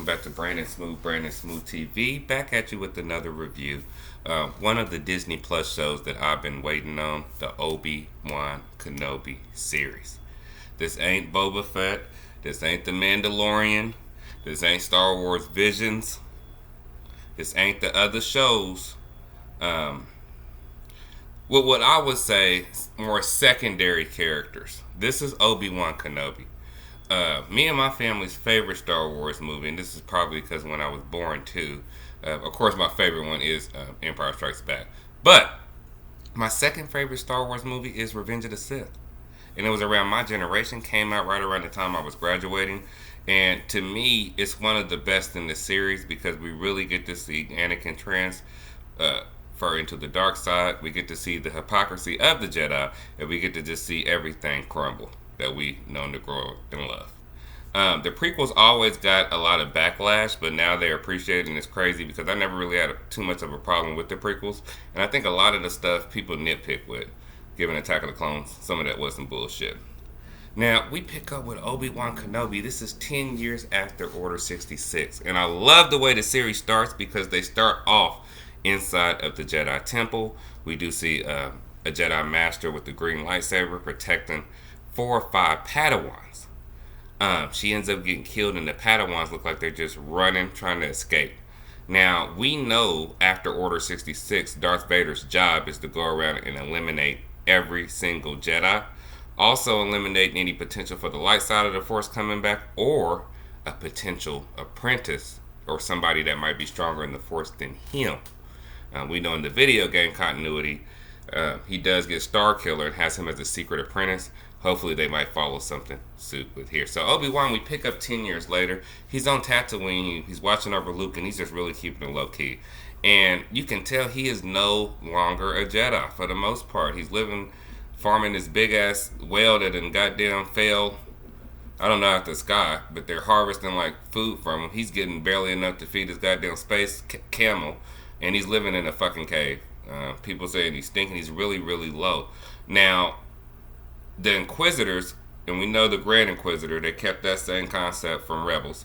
welcome back to Brandon Smooth TV. Back at you with another review. One of the Disney Plus shows that I've been waiting on, the Obi-Wan Kenobi series. This ain't Boba Fett. This ain't The Mandalorian. This ain't Star Wars Visions. This ain't the other shows. What I would say, more secondary characters. This is Obi-Wan Kenobi. Me and my family's favorite Star Wars movie, and this is probably because when I was born too. Of course, my favorite one is Empire Strikes Back. But my second favorite Star Wars movie is Revenge of the Sith. And it was around my generation, came out right around the time I was graduating. And to me, it's one of the best in the series because we really get to see Anakin transfer into the dark side. We get to see the hypocrisy of the Jedi, and we get to just see everything crumble that we known to grow up and love. The prequels always got a lot of backlash, but now they're appreciated, and it's crazy because I never really had too much of a problem with the prequels. And I think a lot of the stuff people nitpick with, given Attack of the Clones, some of that was some bullshit. Now, we pick up with Obi-Wan Kenobi. This is 10 years after Order 66. And I love the way the series starts because they start off inside of the Jedi Temple. We do see a Jedi Master with the green lightsaber protecting 4 or 5 Padawans. She ends up getting killed, and the Padawans look like they're just running, trying to escape. Now, we know after Order 66, Darth Vader's job is to go around and eliminate every single Jedi. Also eliminate any potential for the light side of the Force coming back, or a potential apprentice, or somebody that might be stronger in the Force than him. We know in the video game continuity, he does get Star Killer and has him as a secret apprentice. Hopefully they might follow something suit with here. So Obi-Wan, we pick up 10 years later. He's on Tatooine. He's watching over Luke, and he's just really keeping it low-key. And you can tell he is no longer a Jedi for the most part. He's farming this big-ass whale that done goddamn fell, I don't know, out the sky, but they're harvesting, like, food from him. He's getting barely enough to feed his goddamn space camel, and he's living in a fucking cave. People saying he's stinking. He's really, really low. Now, the Inquisitors, and we know the Grand Inquisitor, they kept that same concept from Rebels,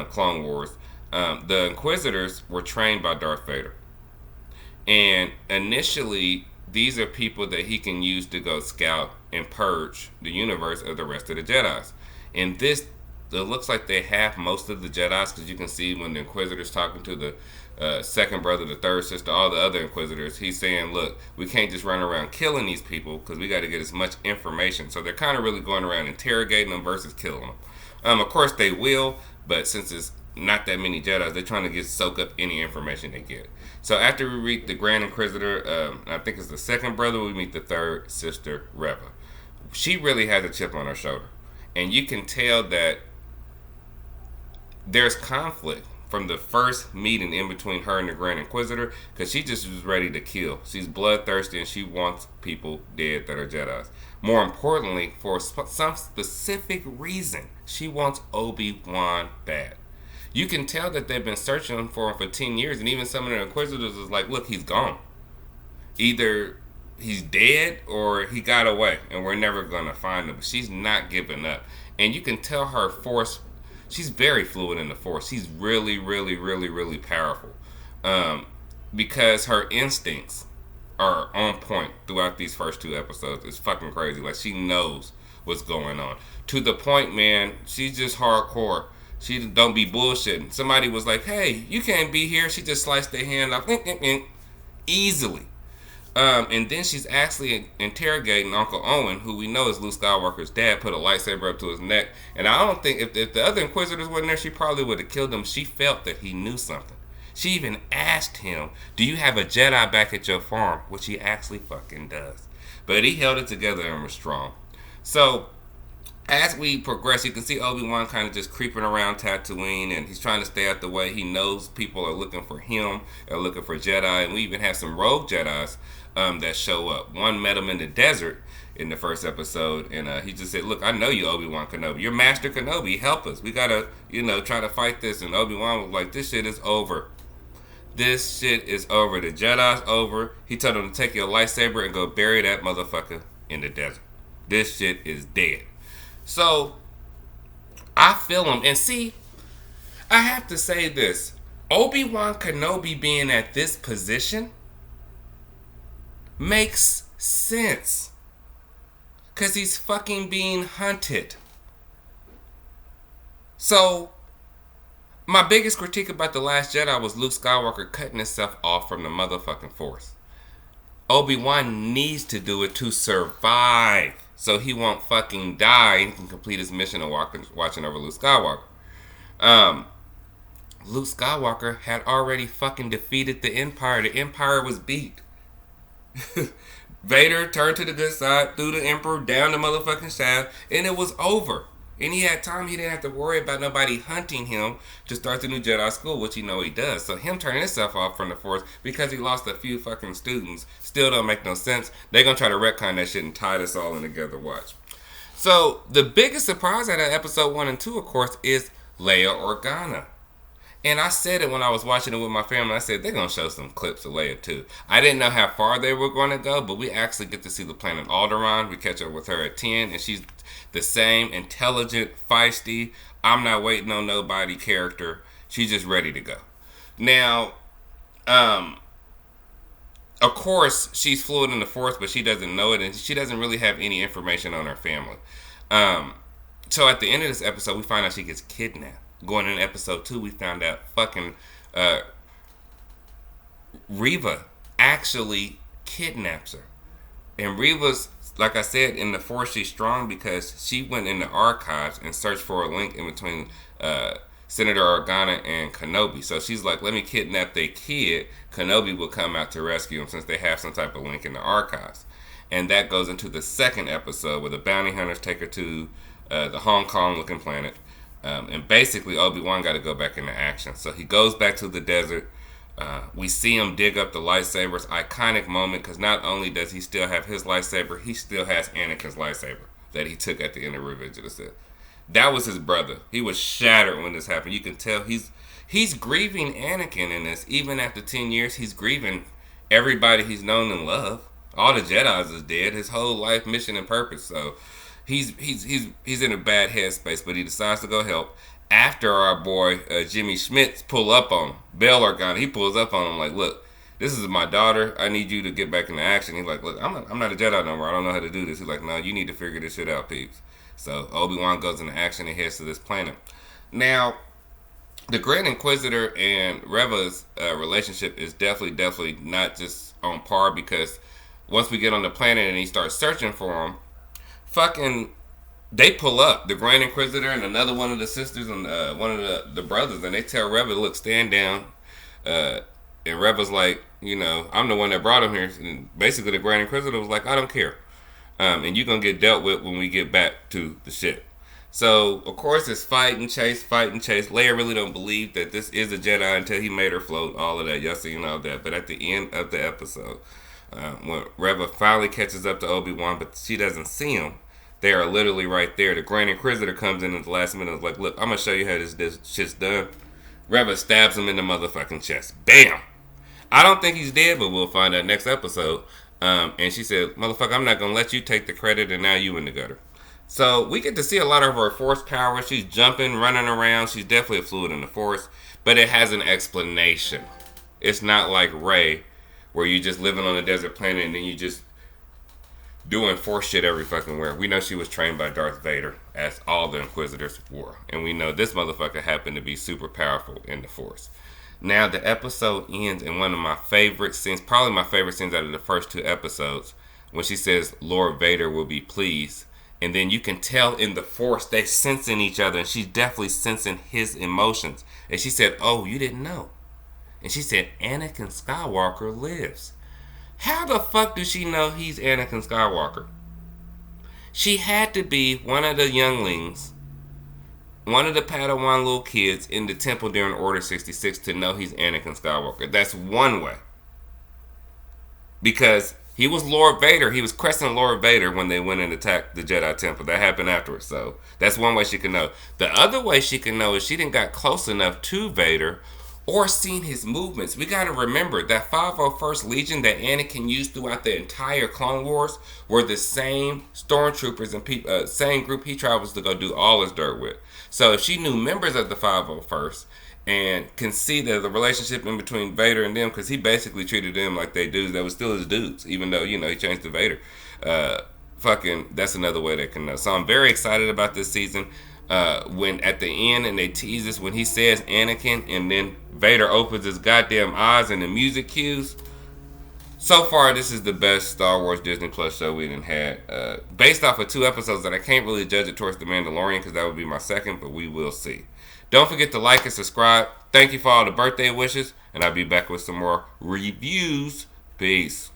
Clone Wars. The Inquisitors were trained by Darth Vader. And initially, these are people that he can use to go scout and purge the universe of the rest of the Jedis. And this, it looks like they have most of the Jedis, because you can see when the Inquisitor's talking to the second brother, the third sister, all the other Inquisitors, he's saying, look, we can't just run around killing these people because we got to get as much information. So they're kind of really going around interrogating them versus killing them. Of course they will, but since it's not that many Jedis, they're trying to soak up any information they get. So after we meet the Grand Inquisitor, I think it's the second brother, we meet the third sister, Reva. She really has a chip on her shoulder. And you can tell that there's conflict from the first meeting in between her and the Grand Inquisitor, because she just was ready to kill. She's bloodthirsty and she wants people dead that are Jedis. More importantly, for some specific reason, she wants Obi-Wan bad. You can tell that they've been searching for him for 10 years, and even some of the Inquisitors is like, look, he's gone. Either he's dead or he got away, and we're never going to find him. But she's not giving up. And you can tell her Force, she's very fluid in the Force. She's really, really, really, really powerful. Because her instincts are on point throughout these first 2 episodes. It's fucking crazy. Like, she knows what's going on. To the point, man, she's just hardcore. She don't be bullshitting. Somebody was like, hey, you can't be here. She just sliced their hand off. Easily. And then she's actually interrogating Uncle Owen, who we know is Luke Skywalker's dad, put a lightsaber up to his neck. And I don't think, if the other Inquisitors weren't there, she probably would have killed him. She felt that he knew something. She even asked him, do you have a Jedi back at your farm? Which he actually fucking does. But he held it together and was strong. So, as we progress, you can see Obi-Wan kind of just creeping around Tatooine, and he's trying to stay out the way. He knows people are looking for him, are looking for Jedi, and we even have some rogue Jedis that show up. One met him in the desert in the first episode, and he just said, look, I know you, Obi-Wan Kenobi. You're Master Kenobi. Help us. We gotta, try to fight this. And Obi-Wan was like, this shit is over. This shit is over. The Jedi's over. He told him to take your lightsaber and go bury that motherfucker in the desert. This shit is dead. So, I feel him. And see, I have to say this. Obi-Wan Kenobi being at this position makes sense. Because he's fucking being hunted. So, my biggest critique about The Last Jedi was Luke Skywalker cutting himself off from the motherfucking Force. Obi-Wan needs to do it to survive. So he won't fucking die and can complete his mission of watching over Luke Skywalker. Luke Skywalker had already fucking defeated the Empire. The Empire was beat. Vader turned to the good side, threw the Emperor down the motherfucking shaft, and it was over. And he had time. He didn't have to worry about nobody hunting him to start the new Jedi school, which he does. So him turning himself off from the Force because he lost a few fucking students still don't make no sense. They're going to try to retcon that shit and tie this all in together. Watch. So the biggest surprise out of episode 1 and 2, of course, is Leia Organa. And I said it when I was watching it with my family. I said, they're going to show some clips of Leia too. I didn't know how far they were going to go, but we actually get to see the planet Alderaan. We catch up with her at 10, and she's the same intelligent, feisty, I'm not waiting on nobody character. She's just ready to go. Now, of course, she's fluid in the Force, but she doesn't know it, and she doesn't really have any information on her family. So at the end of this episode, we find out she gets kidnapped. Going in episode 2, we found out fucking Reva actually kidnaps her. And Reva's, like I said, in the Force, she's strong because she went in the archives and searched for a link in between Senator Organa and Kenobi. So she's like, let me kidnap their kid. Kenobi will come out to rescue him since they have some type of link in the archives. And that goes into the second episode where the bounty hunters take her to the Hong Kong looking planet. And basically Obi-Wan got to go back into action. So he goes back to the desert. We see him dig up the lightsabers. Iconic moment, because not only does he still have his lightsaber, he still has Anakin's lightsaber that he took at the end of Revenge of the Sith. That was his brother. He was shattered when this happened. You can tell he's grieving Anakin in this. Even after 10 years, he's grieving everybody he's known and loved. All the Jedis is dead. His whole life, mission, and purpose. So he's in a bad headspace, but he decides to go help. After our boy Jimmy Schmitz pull up on him, Bail Organa, he pulls up on him like, look, this is my daughter. I need you to get back into action. He's like, look, I'm not a Jedi no more. I don't know how to do this. He's like, no, you need to figure this shit out, peeps. So Obi-Wan goes into action and heads to this planet. Now, the Grand Inquisitor and Reva's relationship is definitely not just on par, because once we get on the planet and he starts searching for him, fucking they pull up, the Grand Inquisitor and another one of the sisters and one of the brothers, and they tell Reva, look, stand down. And Reva's like, I'm the one that brought him here. And basically the Grand Inquisitor was like, I don't care. And you're going to get dealt with when we get back to the ship. So, of course, it's fight and chase. Leia really don't believe that this is a Jedi until he made her float, all of that. Y'all seen all that. But at the end of the episode, when Reva finally catches up to Obi-Wan, but she doesn't see him, they are literally right there. The Grand Inquisitor comes in at the last minute and is like, look, I'm going to show you how this shit's done. Reva stabs him in the motherfucking chest. Bam! I don't think he's dead, but we'll find out next episode. And she said, motherfucker, I'm not going to let you take the credit, and now you in the gutter. So we get to see a lot of her Force power. She's jumping, running around. She's definitely a fluid in the Force, but it has an explanation. It's not like Rey, where you just living on a desert planet and then you just doing Force shit every fucking where. We know she was trained by Darth Vader, as all the Inquisitors were. And we know this motherfucker happened to be super powerful in the Force. Now, the episode ends in one of my favorite scenes, probably my favorite scenes out of the first 2 episodes, when she says, Lord Vader will be pleased. And then you can tell in the Force, they're sensing each other, and she's definitely sensing his emotions. And she said, oh, you didn't know. And she said, Anakin Skywalker lives. How the fuck does she know he's Anakin Skywalker? She had to be one of the younglings, one of the Padawan little kids in the temple during Order 66 to know he's Anakin Skywalker. That's one way. Because he was Lord Vader. He was cresting Lord Vader when they went and attacked the Jedi Temple. That happened afterwards. So that's one way she can know. The other way she can know is she didn't got close enough to Vader or seen his movements. We got to remember that 501st Legion that Anakin used throughout the entire Clone Wars were the same stormtroopers and same group he travels to go do all his dirt with. So if she knew members of the 501st and can see the relationship in between Vader and them, because he basically treated them like they dudes that was still his dudes, even though, he changed to Vader. That's another way they can know. So I'm very excited about this season. When at the end and they tease us when he says Anakin and then Vader opens his goddamn eyes and the music cues. So far, this is the best Star Wars Disney Plus show we done had. Based off of 2 episodes that I can't really judge it towards The Mandalorian because that would be my second, but we will see. Don't forget to like and subscribe. Thank you for all the birthday wishes, and I'll be back with some more reviews. Peace.